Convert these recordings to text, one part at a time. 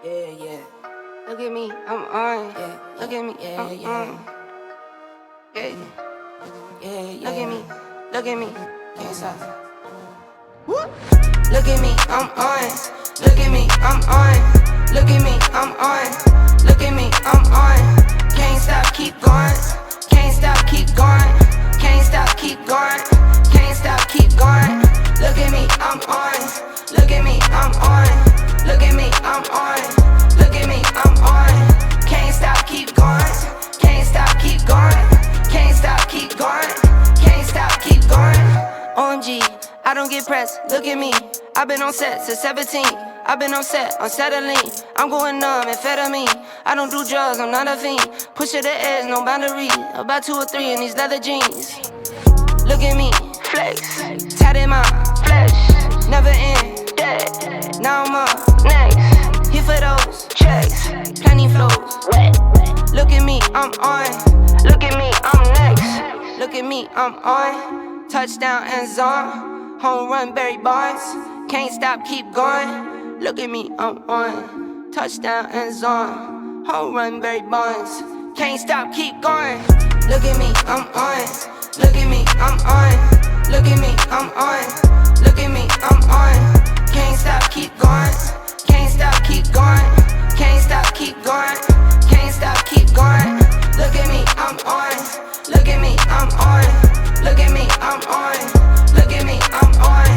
Yeah. Look at me, I'm on. Yeah. Look at me, I'm on. Yeah. Look at me, can't stop. Look at me, I'm on. Look at me, I'm on. Look at me, I'm on. Look at me, I'm on. Can't stop, keep going. Can't stop, keep going. Can't stop, keep going. Can't stop, keep going. Look at me, I'm on. Look at me, I'm on. Look at me, I'm on. Look at me, I'm on. Can't stop, keep going. Can't stop, keep going. Can't stop, keep going. Can't stop, keep going. OMG, I don't get pressed. Look at me. I've been on set since 17. I've been on set, unsettling. I'm going numb, amphetamine. I don't do drugs, I'm not a fiend. Push to the edge, no boundary. About 2 or 3 in these leather jeans. Look at me, flex. Tat in my flesh. Never end, dead. Now I'm up, next. Here for those checks. Plenty flows, wet. Look at me, I'm on. Look at me, I'm next. Look at me, I'm on. Touchdown and zone. Home run, Barry Bonds. Can't stop, keep going. Look at me, I'm on. Touchdown and zone. Home run, Barry Bonds. Can't stop, keep going. Look at me, I'm on. Look at me, I'm on. Look at me, I'm on. Look at me, I'm on. Can't stop, keep going. Can't stop, keep going. Can't stop, keep going. Can't stop, keep going. Look at me, I'm on. Look at me, I'm on. Look at me, I'm on. Look at me, I'm on.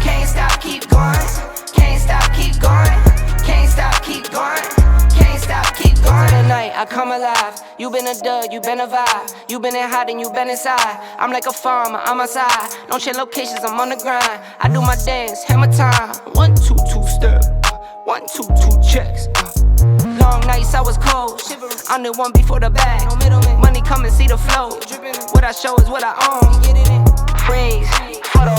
Can't stop, keep going. Can't stop, keep going. Can't stop, keep going. Can't stop, keep going. Tonight I come alive. You been a dud, you been a vibe. You been in hot and you been inside. I'm like a farmer, I'm outside. Don't share locations, I'm on the grind. I do my dance, hammer time. 1, 2, 2 step. 1, 2, 2 checks. Long nights I was cold. I'm the one before the bag. Money come and see the flow. What I show is what I own. Freeze, photo,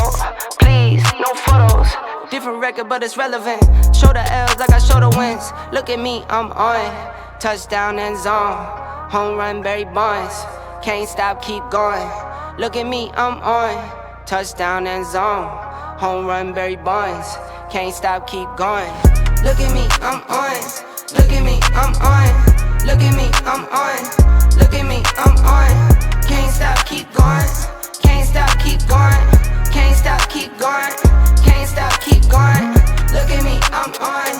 please, no photos. Different record, but it's relevant. Show the L's like I show the wins. Look at me, I'm on. Touchdown and zone. Home run, Barry Bonds. Can't stop, keep going. Look at me, I'm on. Touchdown and zone. Home run, Barry Bonds. Can't stop, keep going. Look at me, I'm on. Look at me, I'm on. Look at me, I'm on. Look at me, I'm on. Can't stop, keep going. Can't stop, keep going. Can't stop, keep going. Can't stop, keep going. Look at me, I'm on.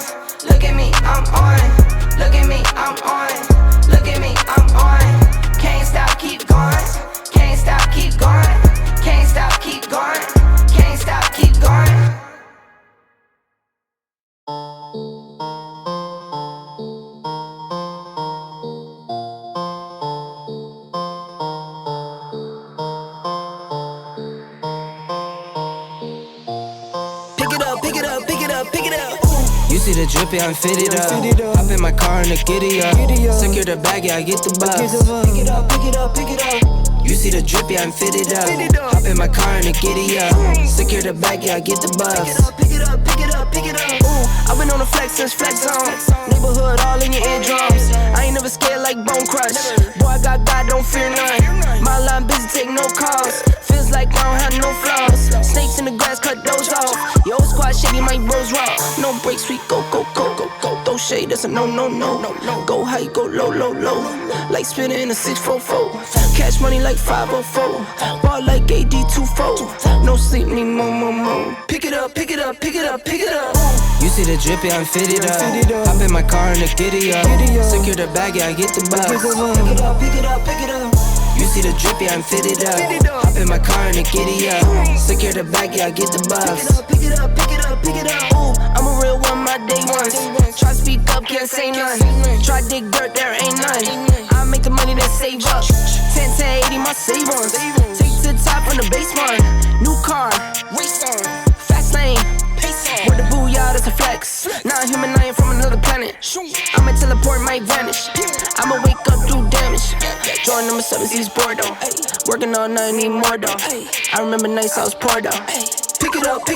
Look at me, I'm on. Look at me, I'm on. Look at me, I'm on. Can't stop, keep going. Can't stop, keep going. Can't stop, keep going. Can't stop, keep going. You see the drippy, I'm fitted up. Hop in my car and the giddy up. Secure the bag, yeah, I get the bus. Pick it up. You see the drippy, I'm fitted up. Hop in my car and the giddy up. Secure the bag, yeah, I get the bus. Pick it up. I've been on the flex since flex zone. Neighborhood all in your eardrums. I ain't never scared like Bone Crush. Boy, I got God, don't fear none. My line busy, take no calls. Feels like I don't have no flaws. Snakes in the grass, cut those off. Yo, squad shitty, my bros raw. No breaks, we go. Throw shade, that's a no. Go high, go low. Like spinning in a 644. Cash money like 504. Ball like AD24. No sleep, need more. Pick it up. You see the drippy, I'm fitted up. Hop in my car and the giddy up. Secure the bag, yeah, I get the bus. Pick it up. You see the drippy, I'm fitted up. Hop in my car and the giddy up. Secure the bag, yeah, I get the bus. Pick it up. Ooh, I'm a real one, my day ones. Try speak up, can't say none. Try dig dirt, there ain't none. I make the money that save up. 10 to 80, my save ones. Take to the top on the base one. New car, race on. Fast lane, pace on. Where the booyah, that's a flex. Not human, I am from another planet. I'ma teleport, might vanish. I'ma wake up, do damage. Jordan number 7, East Bordeaux. Working all night, need more though. I remember nights I was poor though. Pick it up.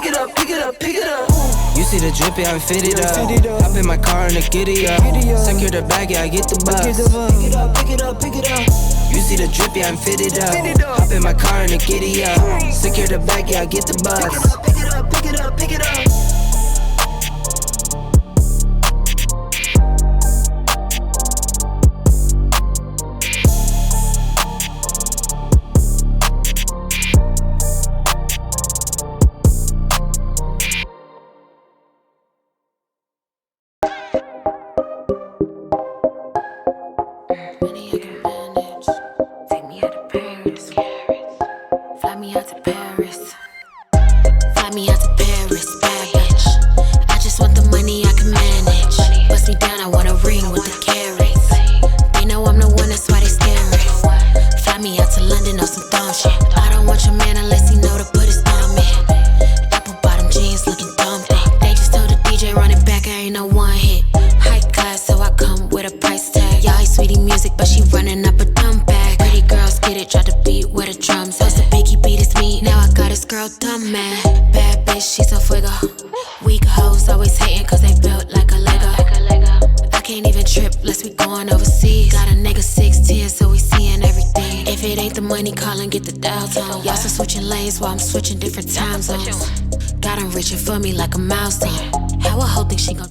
You see the drippy, I'm fitted up. Hop in my car and the giddy up. Secure the bag, yeah, I get the bus. Pick it up. You see the drippy, I'm fitted up. Hop in my car and the giddy up. Secure the bag, yeah, I get the bus. Pick it up. Money I can manage. Take me out to Paris. Fly me out to Paris. Fly me out to Paris, bad bitch. I just want the money I can manage. Bust me down, I want a ring with the carrots. They know I'm the one, that's why they staring. Fly me out to London on some dumb shit. I don't want your man unless he know to put his thumb in. Apple bottom jeans looking dumb thick. They just told the DJ run it back, I ain't no one hit. High class, so I come with a price tag. Y'all hate sweetie music, but she running up a dumb bag. Pretty girls get it, drop the beat with the drums. Supposed to Biggie beat his meat, now I got this girl dumb mad. Bad bitch, she's a fuego. Weak hoes always hating cause they built like a Lego. I can't even trip unless we going overseas. Got a nigga 6'10", so we seeing everything. If it ain't the money, call and get the dial tone. Y'all still switching lanes while I'm switching different time zones. God, I'm reaching for me like a milestone. How a hoe think she gon'